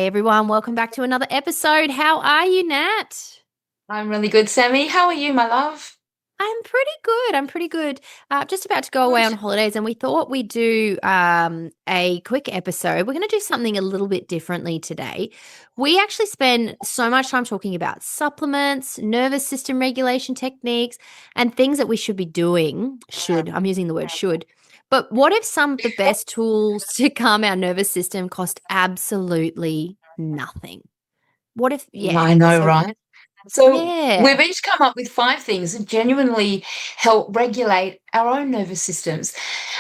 Hey everyone, welcome back to another episode. How are you, Nat? I'm really good, Sammy. How are you, my love? I'm pretty good. I'm pretty good. Just about to go away on Good. holidays, and we thought we'd do a quick episode. We're going to do something a little bit differently today. We actually spend so much time talking about supplements, nervous system regulation techniques, and things that we should be doing. Should, I'm using the word should. But what if some of the best tools to calm our nervous system cost absolutely nothing? What if, yeah. I know, So, right? So yeah. we've each come up with five things that genuinely help regulate our own nervous systems.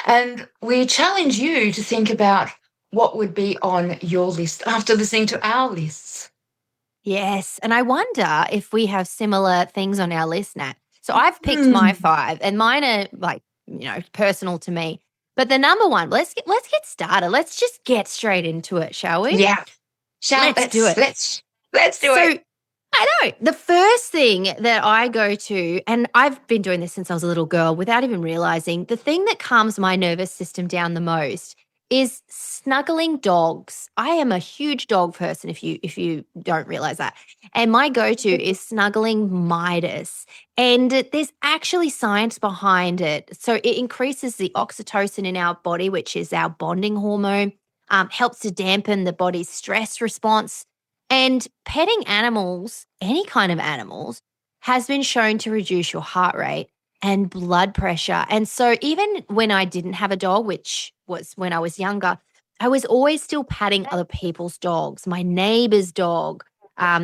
And we challenge you to think about what would be on your list after listening to our lists. Yes. And I wonder if we have similar things on our list, Nat. So I've picked my Hmm. five, and mine are like, personal to me. But the number one, let's get started. Let's just get straight into it, shall we? Yeah. Shall Let's do it. let's do So it. I know the first thing that I go to, and I've been doing this since I was a little girl without even realizing, the thing that calms my nervous system down the most is snuggling dogs. I am a huge dog person if you don't realize that. And my go-to is snuggling Midas. And there's actually science behind it. So it increases the oxytocin in our body, which is our bonding hormone, helps to dampen the body's stress response, and petting animals, any kind of animals, has been shown to reduce your heart rate and blood pressure. And so, even when I didn't have a dog, which was when I was younger, I was always still patting other people's dogs, my neighbor's dog.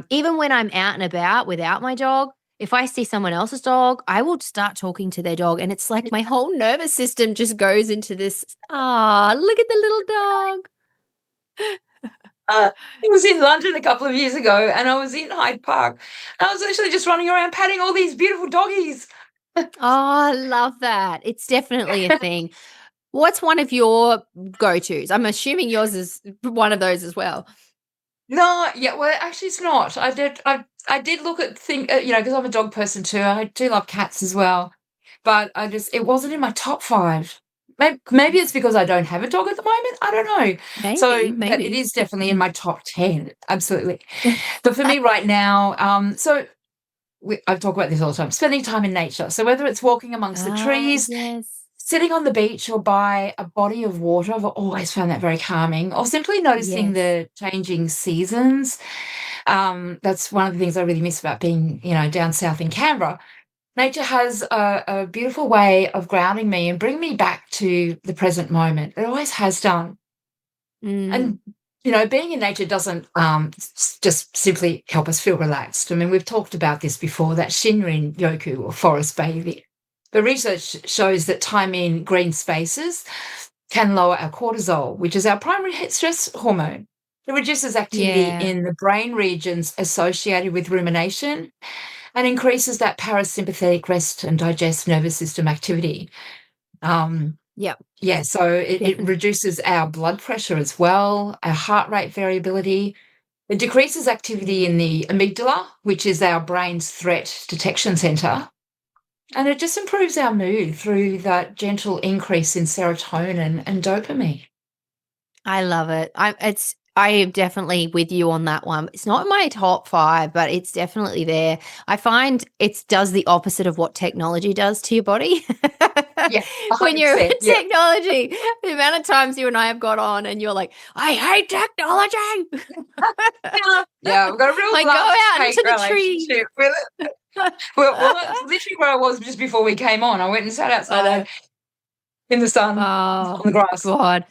Even when I'm out and about without my dog, if I see someone else's dog, I will start talking to their dog. And it's like my whole nervous system just goes into this, look at the little dog. I was in London a couple of years ago and I was in Hyde Park. And I was actually just running around patting all these beautiful doggies. Oh, I love that. It's definitely a thing. What's one of your go-tos? I'm assuming yours is one of those as well. No, yeah, well, actually, it's not. I did look at because I'm a dog person too. I do love cats as well, but it wasn't in my top five. Maybe it's because I don't have a dog at the moment. I don't know. Maybe, So, but it maybe. is definitely in my top 10. Absolutely. But for me right now, I talk about this all the time, spending time in nature. So whether it's walking amongst the Ah, trees, yes. sitting on the beach or by a body of water, I've always found that very calming, or simply noticing Yes. the changing seasons. That's one of the things I really miss about being, down south in Canberra. Nature has a beautiful way of grounding me and bringing me back to the present moment. It always has done. Mm, And, being in nature doesn't just simply help us feel relaxed. I mean, we've talked about this before, that Shinrin Yoku or forest bathing. The research shows that time in green spaces can lower our cortisol, which is our primary stress hormone. It reduces activity yeah. in the brain regions associated with rumination and increases that parasympathetic rest and digest nervous system activity. Um, Yep. yeah, so it Definitely. reduces our blood pressure as well, our heart rate variability. It decreases activity in the amygdala, which is our brain's threat detection center. And it just improves our mood through that gentle increase in serotonin and dopamine. I love it. I am definitely with you on that one. It's not in my top five, but it's definitely there. I find it does the opposite of what technology does to your body. Yeah, When you're in 100%. Yeah. technology, the amount of times you and I have got on and you're like, I hate technology. Yeah, I've got a real Like, go out love-hate into the tree. relationship with it. Well, that's literally where I was just before we came on. I went and sat I know. outside in the sun Oh, on the grass. God.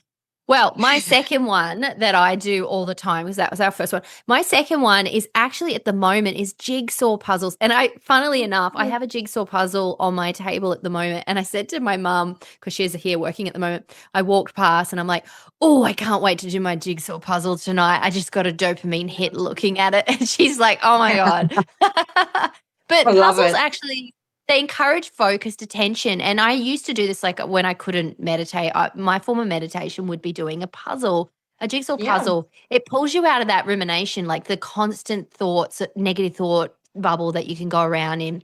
Well, my second one that I do all the time, because that was our first one. My second one is actually at the moment is jigsaw puzzles. And funnily enough, I have a jigsaw puzzle on my table at the moment. And I said to my mum, because she's here working at the moment, I walked past and I'm like, oh, I can't wait to do my jigsaw puzzle tonight. I just got a dopamine hit looking at it. And she's like, oh my God. I But love puzzles it. actually, they encourage focused attention. And I used to do this like when I couldn't meditate. My form of meditation would be doing a puzzle, a jigsaw Yeah. puzzle. It pulls you out of that rumination, like the constant thoughts, negative thought bubble that you can go around in.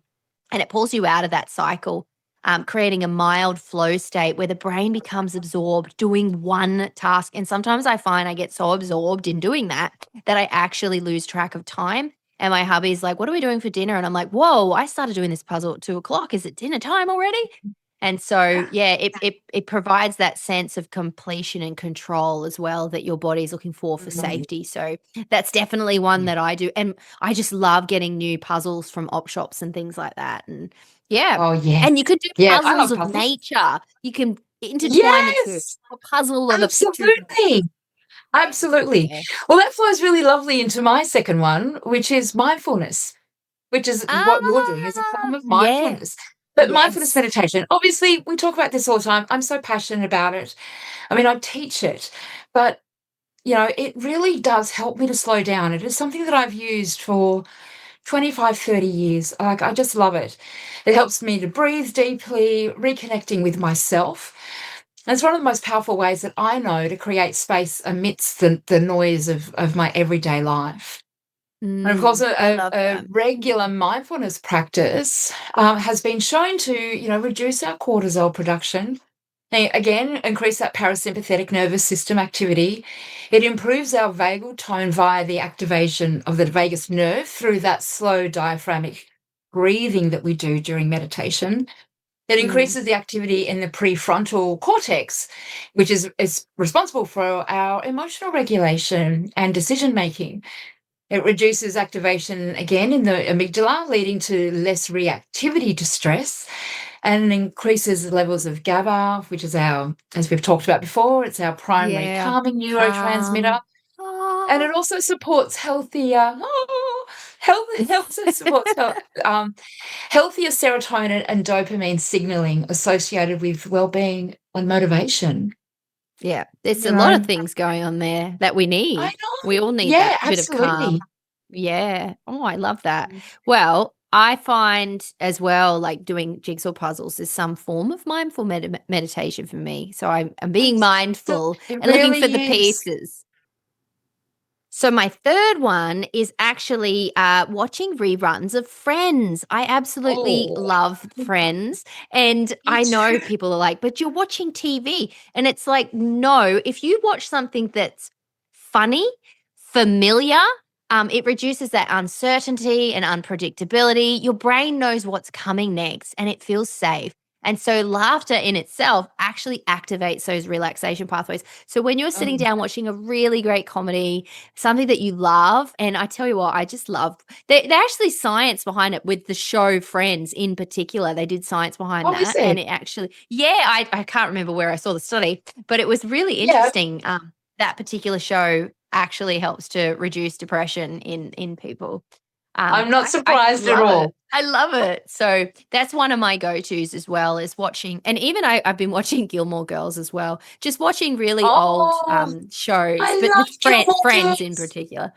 And it pulls you out of that cycle. creating a mild flow state where the brain becomes absorbed doing one task. And sometimes I find I get so absorbed in doing that I actually lose track of time. And my hubby's like, "What are we doing for dinner?" And I'm like, "Whoa, I started doing this puzzle at 2 o'clock. Is it dinner time already?" And so, yeah, it provides that sense of completion and control as well that your body's looking for Mm. safety. So that's definitely one Yeah. that I do. And I just love getting new puzzles from op shops and things like that. And yeah. Oh, yes. And you could do Yeah, I puzzles love of puzzles. nature. You can intertwine the 2. Yes, A puzzle of a picture of absolutely. Absolutely. yeah. Well, that flows really lovely into my second one, which is mindfulness, which is what you're doing is a form Ah, of yeah. mindfulness. But mindfulness Yes. meditation, obviously, we talk about this all the time. I'm so passionate about it. I mean, I teach it, but it really does help me to slow down. It is something that I've used for 25, 30 years. Like, I just love it. It helps me to breathe deeply, reconnecting with myself. And it's one of the most powerful ways that I know to create space amidst the noise of my everyday life. And of course, I a, love a that. regular mindfulness practice has been shown to, reduce our cortisol production. Again, increase that parasympathetic nervous system activity. It improves our vagal tone via the activation of the vagus nerve through that slow diaphragmatic breathing that we do during meditation. It Mm, increases the activity in the prefrontal cortex, which is responsible for our emotional regulation and decision making. It reduces activation again in the amygdala, leading to less reactivity to stress, and increases the levels of GABA, which is as we've talked about before, it's our primary yeah. calming neurotransmitter. Calm. And Ah. it also supports also supports healthier serotonin and dopamine signaling associated with well-being and motivation. Yeah, there's You a lot of know, things going on there that we I need. know. We all need that Yeah, bit of absolutely. calm. Yeah. Oh, I love that. Well, I find as well, like doing jigsaw puzzles is some form of mindful meditation for me. So I'm being So mindful it and looking for the really is. pieces. So my third one is actually watching reruns of Friends. I absolutely Oh, love Friends, and me I know too. people are like, "But you're watching TV," and it's like, no. If you watch something that's funny, familiar, it reduces that uncertainty and unpredictability. Your brain knows what's coming next, and it feels safe. And so laughter in itself actually activates those relaxation pathways. So when you're sitting Oh, down watching a really great comedy, something that you love, and I tell you what, I just love they actually science behind it with the show Friends in particular. They did science behind oh, is that, it? and it actually yeah, I can't remember where I saw the study, but it was really Yeah, interesting. That particular show actually helps to reduce depression in people. I'm not I surprised at love it. all. I love it. So that's one of my go-tos as well is watching, and even I've been watching Gilmore Girls as well. Just watching really old Oh, shows, I but the love Gilmore Friends in Girls. particular.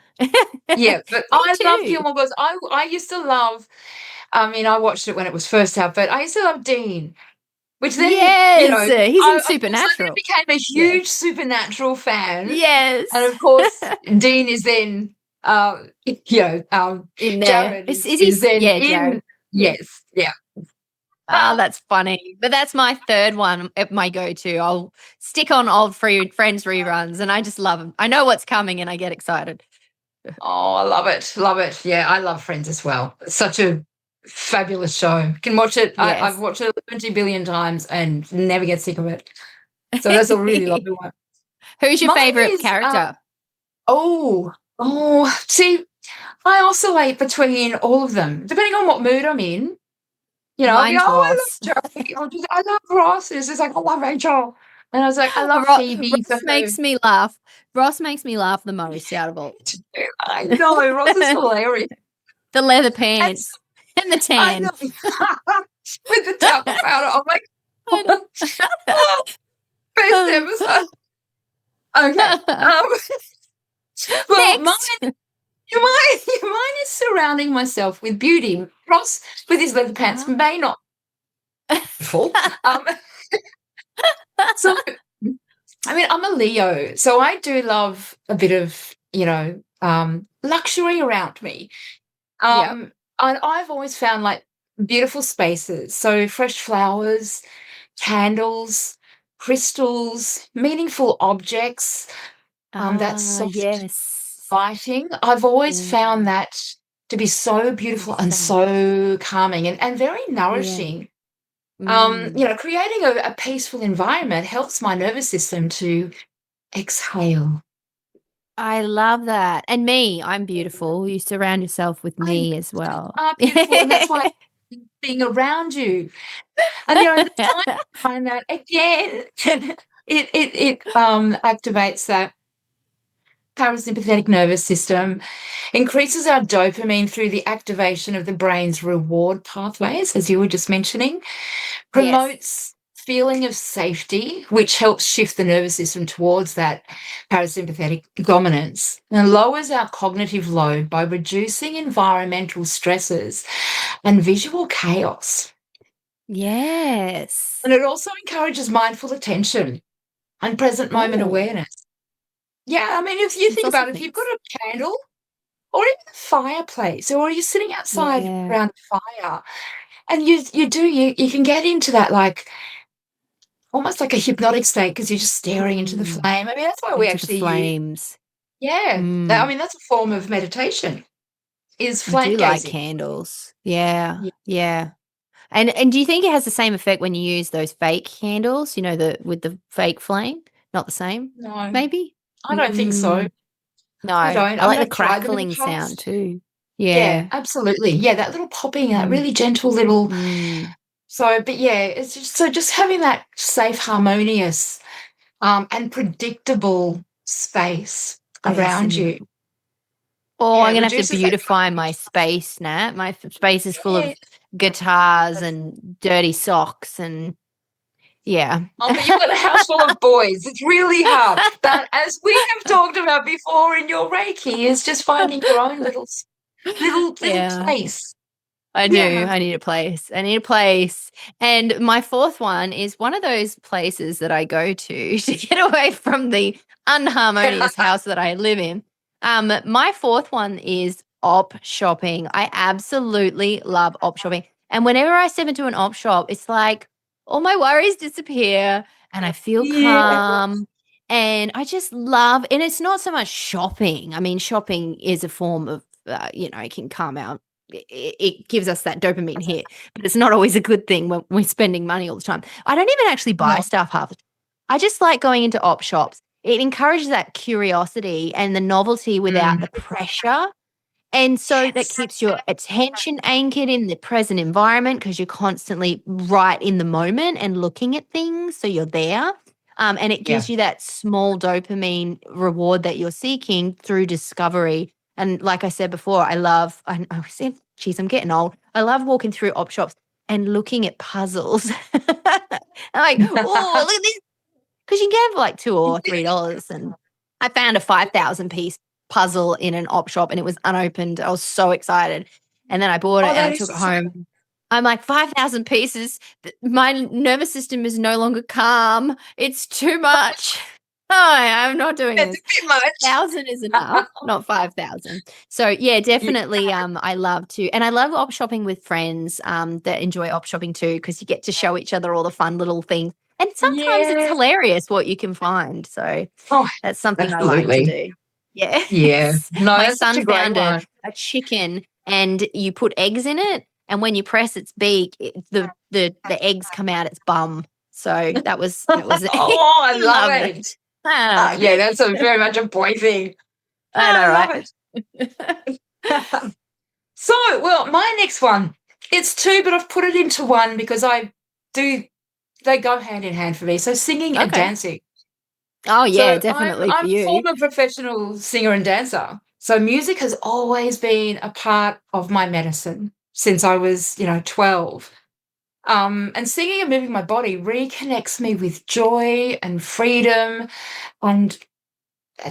Yeah, but Me I love too. Gilmore Girls. I used to love, I mean, I watched it when it was first out, but I used to love Dean, which then, Yes, he's I in of course, I then Supernatural. became a Yeah. huge Supernatural fan, and Yes. of course, Dean is then, In there. Jared Is he? is then Yeah, in. Jared. Yes, yeah. Ah, that's funny. But that's my third one, my go-to. I'll stick on old Friends reruns, and I just love them. I know what's coming, and I get excited. Oh, I love it. Love it. Yeah, I love Friends as well. It's such a fabulous show. Can watch it. I've Yes. watched it 20 billion times and never get sick of it. So that's a really lovely one. Who's your Mine favorite is character? see, I oscillate between all of them, depending on what mood I'm in. I'll be, Mine's I Ross. love Joey. I love Ross. It's just like, I love Rachel. And I was like, I love Phoebe for Ross her. makes me laugh. Ross makes me laugh the most out of all. I know, Ross is hilarious. The leather And pants and the I know. tan. With the talcum powder. I'm like, I know. oh, best episode. Okay. Well, mine, Next. mine is surrounding myself with beauty. Ross, with his leather pants, Ah. may not full. So, I mean, I'm a Leo, so I do love a bit of, luxury around me. Yep. And I've always found like beautiful spaces. So fresh flowers, candles, crystals, meaningful objects, that Ah, soft yes. lighting. I've always found Mm, that to be so beautiful and same. so calming and very Yeah. nourishing. Mm. Creating a peaceful environment helps my nervous system to exhale. I love that. And me, I'm beautiful. You surround yourself with I know me as you well. are beautiful, and that's why being around you. And the science behind that again, it activates that parasympathetic nervous system, increases our dopamine through the activation of the brain's reward pathways, as you were just mentioning, Yes. promotes feeling of safety, which helps shift the nervous system towards that parasympathetic dominance, and lowers our cognitive load by reducing environmental stresses and visual chaos. Yes. And it also encourages mindful attention and present moment Oh, awareness. Yeah, I mean, if you there's think lots about of it, if you've got things. a candle or even a fireplace, or you're sitting outside Yeah. around the fire, and you can get into that like almost like a hypnotic state because you're just staring into the Mm. flame. I mean, that's why we Into the actually use, flames. yeah. I Mm. mean, that's a form of meditation, is I flame do like gazing. candles. Yeah. Yeah. Yeah. And do you think it has the same effect when you use those fake candles, the with the fake flame? Not the same? No, Maybe? I don't think so. Mm, no. I I don't. I mean, like the I've tried them in the crackling sound past. too. Yeah, Yeah. absolutely. Yeah, that little popping, that Mm, really gentle little. mm. So, but yeah, it's just having that safe, harmonious, and predictable space Space in around the you. Oh, Yeah, I'm it gonna have to reduces that beautify my space, Nat. My space is full yeah. of guitars and dirty socks and yeah. Oh, but you've got a house full of boys. It's really hard. But as we have talked about before in your Reiki, is just finding your own little Yeah. place. I do. Yeah. I need a place. I need a place. And my fourth one is one of those places that I go to to get away from the unharmonious house that I live in. My fourth one is op shopping. I absolutely love op shopping. And whenever I step into an op shop, it's like all my worries disappear and I feel Yeah. calm. And I just love, and it's not so much shopping. I mean, shopping is a form of, it can calm out it gives us that dopamine hit, but it's not always a good thing when we're spending money all the time. I don't even actually buy No. stuff half the time. I just like going into op shops. It encourages that curiosity and the novelty without Mm. the pressure. And so that Yes. keeps your attention anchored in the present environment because you're constantly right in the moment and looking at things. So you're there. And it Yeah. gives you that small dopamine reward that you're seeking through discovery. And like I said before, I said, geez, I'm getting old. I love walking through op shops and looking at puzzles. I'm like, oh, look at this. Because you can get it for like $2 or $3. And I found a 5,000 piece puzzle in an op shop and it was unopened. I was so excited. And then I bought it Oh, and I that took is it so home. I'm like, 5,000 pieces. My nervous system is no longer calm. It's too much. Oh, I'm not doing it's a this. bit much. 1,000 is enough, not 5,000. So yeah, Yeah. definitely. I love to, and I love op shopping with friends that enjoy op shopping too, because you get to show each other all the fun little things. And sometimes it's Yeah. hilarious what you can find. So Oh, that's something I like to absolutely. do. Yeah. Yes. No, My that's such a son great found a, one. a chicken and you put eggs in it. And when you press its beak, the eggs come out its bum. So that was it. Oh, I He love loved it. it. Ah, Yeah, that's a very much a boy thing. Oh, I know, I love right? it. So, well, my next one, it's two, but I've put it into one because do they go hand in hand for me. So singing and Okay. dancing. Oh, yeah, So I'm definitely I'm for a you. former professional singer and dancer. So music has always been a part of my medicine since I was, 12. And singing and moving my body reconnects me with joy and freedom and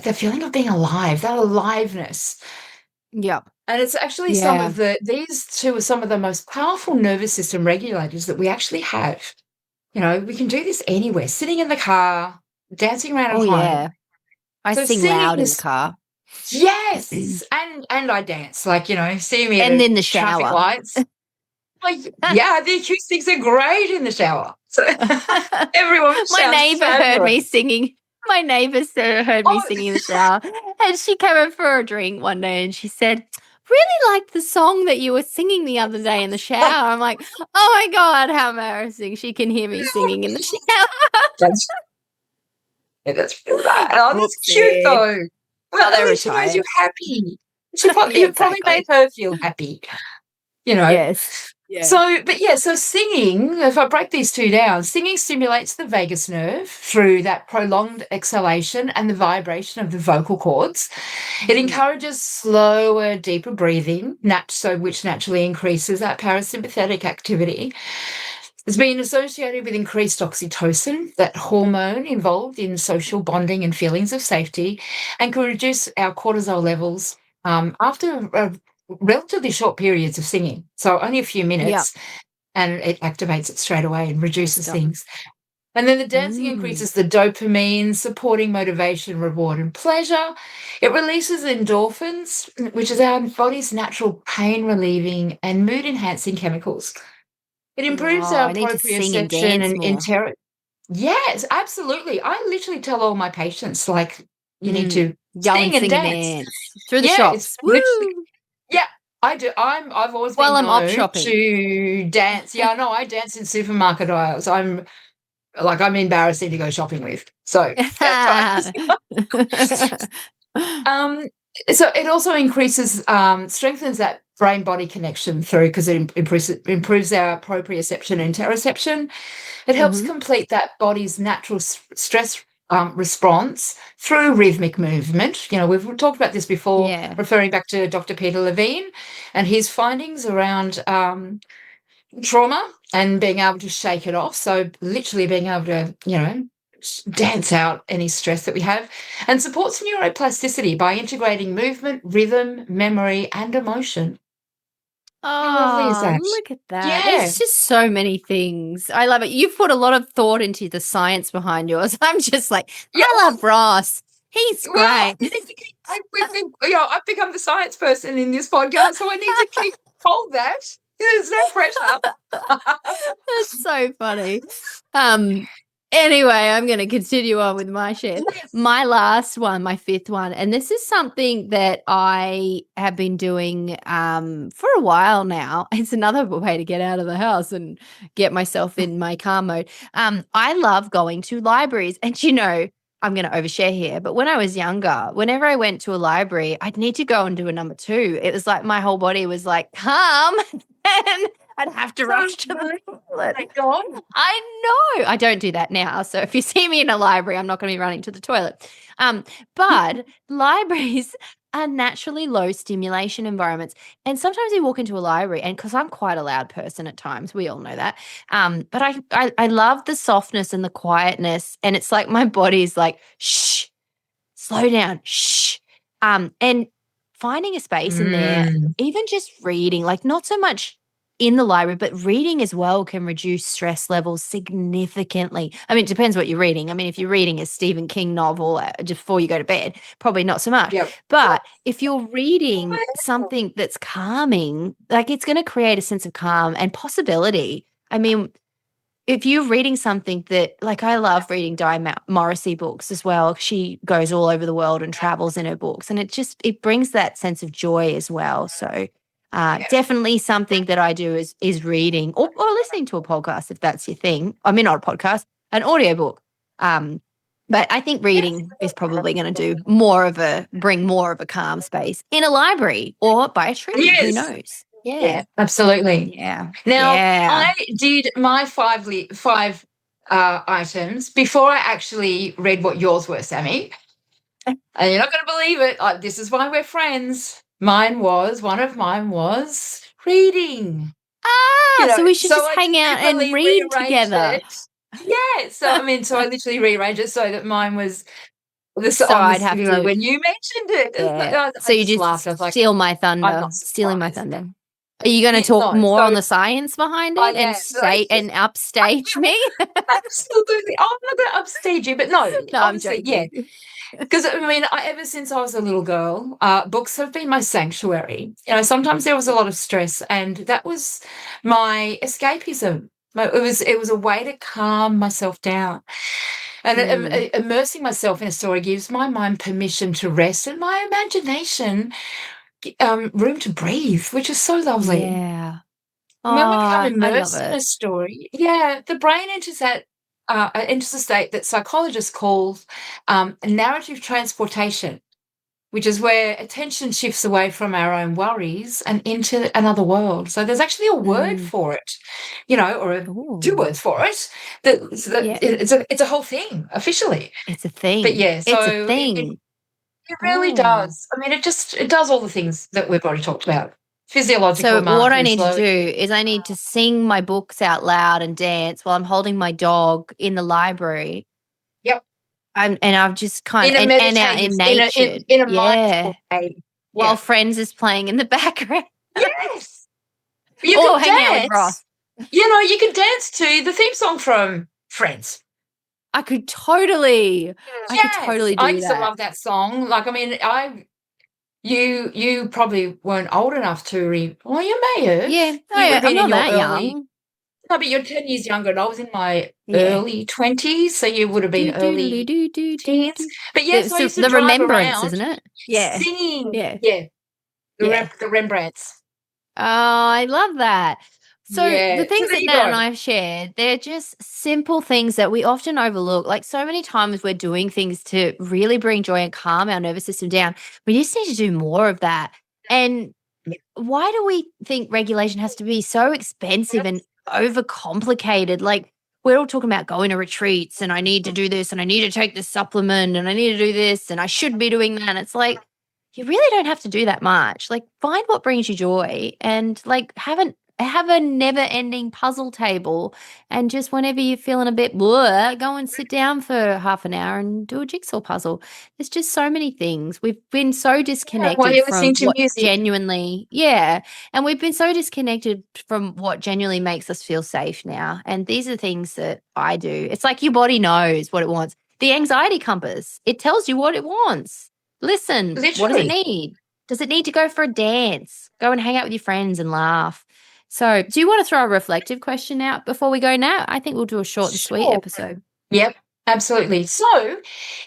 the feeling of being alive, that aliveness. Yep. And it's actually Yeah. these two are some of the most powerful nervous system regulators that we actually have. We can do this anywhere, sitting in the car, dancing around at Oh, home. yeah. I So sing singing loud in the is car. yes, and I dance, like, see me at And a in the traffic shower. lights. Yeah, the acoustics are great in the shower. So everyone My sounds neighbor heard fabulous. me singing. My neighbor heard me Oh, singing in the shower, and she came over for a drink one day, and she said, "Really liked the song that you were singing the other day in the shower." I'm like, "Oh my god, how embarrassing!" She can hear me singing in the shower. that's that's really bad. Oh, that's cute Whoopsie. though. Well, Oh, at they're least she knows you're retired. happy. Yeah, You probably made exactly. her feel happy, you know. Yes. Yeah. So, but yeah, so singing, if I break these two down, singing stimulates the vagus nerve through that prolonged exhalation and the vibration of the vocal cords. It encourages slower, deeper breathing, which naturally increases that parasympathetic activity. It's been associated with increased oxytocin, that hormone involved in social bonding and feelings of safety, and can reduce our cortisol levels after relatively short periods of singing. So only a few Yeah. minutes, and it activates it straight away and reduces Awesome. things. And then the dancing Mm. increases the dopamine, supporting motivation, reward, and pleasure. It releases endorphins, which is our body's natural pain relieving and mood enhancing chemicals. It Oh, improves our I need to sing and proprioception dance and more. Yes, absolutely. I literally tell all my patients, like, you need Mm. to Go sing and and sing and dance. dance through the Yeah, it's shops. literally Woo! yeah, I do. I've always While been I'm op known shopping. to dance. Yeah, no, I dance in supermarket aisles. I'm embarrassing to go shopping with. So at times. Um, so it also strengthens that brain body connection through because it improves our proprioception and interoception. It helps Mhm. complete that body's natural stress response through rhythmic movement. You know, we've talked about this before, Yeah. referring back to Dr. Peter Levine and his findings around trauma and being able to shake it off. So literally being able to, dance out any stress that we have, and supports neuroplasticity by integrating movement, rhythm, memory, and emotion. How lovely is Oh, that? look at that. Yeah. There's just so many things. I love it. You've put a lot of thought into the science behind yours. I'm just like, Yeah. I love Ross. He's Well, great. I've become the science person in this podcast, so I need to keep hold that. There's no pressure. That's so funny. Um, anyway, I'm going to continue on with my share. Yes. My last one, my fifth one, and this is something that I have been doing for a while now. It's another way to get out of the house and get myself in my calm mode. I love going to libraries, and I'm going to overshare here, but when I was younger, whenever I went to a library, I'd need to go and do a number two. It was like my whole body was like, calm. And I'd have to rush to the toilet. My God. I know. I don't do that now. So if you see me in a library, I'm not going to be running to the toilet. But libraries are naturally low stimulation environments. And sometimes you walk into a library, and because I'm quite a loud person at times, we all know that. But I love the softness and the quietness. And it's like my body's like, shh, slow down, shh. And finding a space in there, Mm. even just reading, like not so much in the library, but reading as well can reduce stress levels significantly. I mean, it depends what you're reading. I mean, if you're reading a Stephen King novel just before you go to bed, probably not so much. Yep. But if you're reading something that's calming, like it's going to create a sense of calm and possibility. I mean, if you're reading something that, like, I love reading Morrissey books as well. She goes all over the world and travels in her books, and it brings that sense of joy as well. So, definitely something that I do is reading or listening to a podcast if that's your thing. I mean, not a podcast, an audiobook. But I think reading is probably going to bring more of a calm space in a library or by a tree. Who Yes. knows? Yeah, Yeah, absolutely. yeah, Now, yeah. I did my five items before I actually read what yours were, Sammy. And you're not going to believe it. This is why we're friends. One of mine was reading. So we should So just I hang out and deliberately read rearranged together. it. Yeah, so I literally rearranged it so that mine was So I'd have to, when you mentioned it. yeah. I So you just laughed. just I was like, steal my I'm thunder, not stealing my surprised. thunder. Are you going to talk No, more so on the science behind I it and am. So say it's and upstage me? absolutely. I'm not going to upstage you, but no, No, I'm obviously, yeah. joking. Because I mean, ever since I was a little girl, books have been my sanctuary. Sometimes there was a lot of stress, and that was my escapism. It was a way to calm myself down, and Mm, immersing myself in a story gives my mind permission to rest and my imagination room to breathe, which is so lovely. yeah. Oh, And when we become I love immersed in it. a story, yeah, the brain enters a state that psychologists call narrative transportation, which is where attention shifts away from our own worries and into another world. So there's actually a word Mm. for it, or two Ooh. words for it. That Yeah. it's a whole thing officially. It's a But thing. yeah, It's a so it thing. really Oh. does. I mean, it does all the things that we've already talked about. Physiological So what I markers, need to so do is I need to sing my books out loud and dance while I'm holding my dog in the library. yep. And I've just kind In of a and out meditative, in in a nature. mindful Yeah. way. While Yeah. Friends is playing in the background. Yes. You Or can hanging out with dance. Ross. You can dance to the theme song from Friends. I could totally Yes. I do used to that. love that song. Like, I mean, you probably weren't old enough to well, you may have. Yeah. Oh, You would yeah. have I'm been in not your that early young. no, but you're 10 years younger and I was in my Yeah. early 20s, so you would have been Do do early do do do teens. do. But yes, It's I used to the drive remembrance, around isn't it? Yeah. singing. Yeah. Yeah, Yeah. The Rembrandts. Oh, I love that. So the Yeah. So things there that you Nat and go. I have shared, they're just simple things that we often overlook. Like so many times we're doing things to really bring joy and calm our nervous system down. We just need to do more of that. And Yeah. why do we think regulation has to be so expensive and overcomplicated? Like we're all talking about going to retreats and I need to do this and I need to take this supplement and I need to do this and I should be doing that. And it's like, you really don't have to do that much. Like find what brings you joy and like have a never ending puzzle table and just whenever you're feeling a bit blah, go and sit down for half an hour and do a jigsaw puzzle. There's just so many things. We've been so While disconnected you're from listening to what music. genuinely, yeah. And we've been so disconnected from what genuinely makes us feel safe now. And these are things that I do. It's like your body knows what it wants. The anxiety compass, it tells you what it wants. Listen, what does it Literally. need? Does it need to go for a dance? Go and hang out with your friends and laugh. So, do you want to throw a reflective question out before we go now? I think we'll do a short and sweet Sure. episode. Yep, absolutely. So,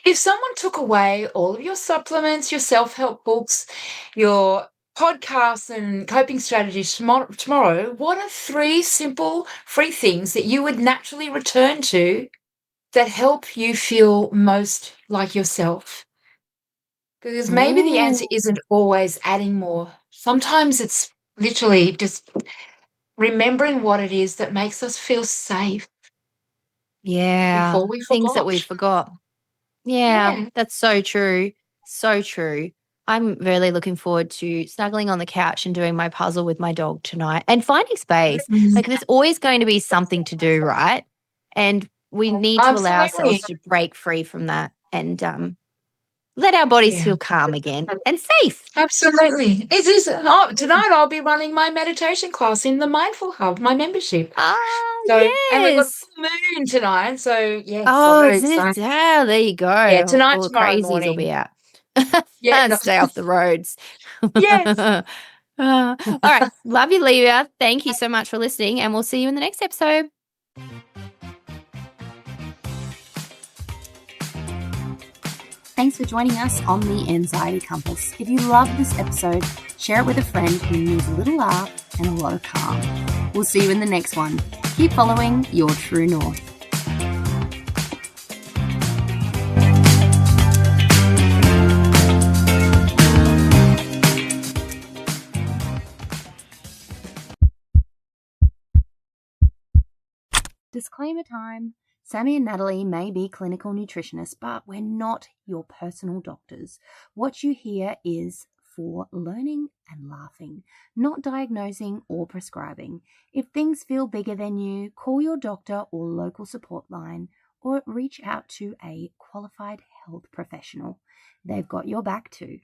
if someone took away all of your supplements, your self-help books, your podcasts and coping strategies tomorrow, what are three simple free things that you would naturally return to that help you feel most like yourself? Because maybe the Ooh, answer isn't always adding more. Sometimes it's literally just remembering what it is that makes us feel safe yeah. before we Things that forgot. we forgot. Yeah, Yeah. that's so true. So true. I'm really looking forward to snuggling on the couch and doing my puzzle with my dog tonight and finding space. Like, there's always going to be something to do, right? And we need to allow Absolutely. ourselves to break free from that and let our bodies Yeah, feel calm again and safe. absolutely. It is tonight I'll be running my meditation class in the Mindful Hub, my membership. Ah, And we've got a yes. full moon tonight, so yes, I'm Oh, very is it? excited. Yeah, there you Yeah, go. tonight, All the tomorrow crazies will morning. be out. Yeah, no, Stay off the roads. yes. All right. Love you, Leah. Thank you so much for listening, and we'll see you in the next episode. Thanks for joining us on the Anxiety Compass. If you loved this episode, share it with a friend who needs a little laugh and a lot of calm. We'll see you in the next one. Keep following your true north. Disclaimer time. Sammy and Natalie may be clinical nutritionists, but we're not your personal doctors. What you hear is for learning and laughing, not diagnosing or prescribing. If things feel bigger than you, call your doctor or local support line or reach out to a qualified health professional. They've got your back too.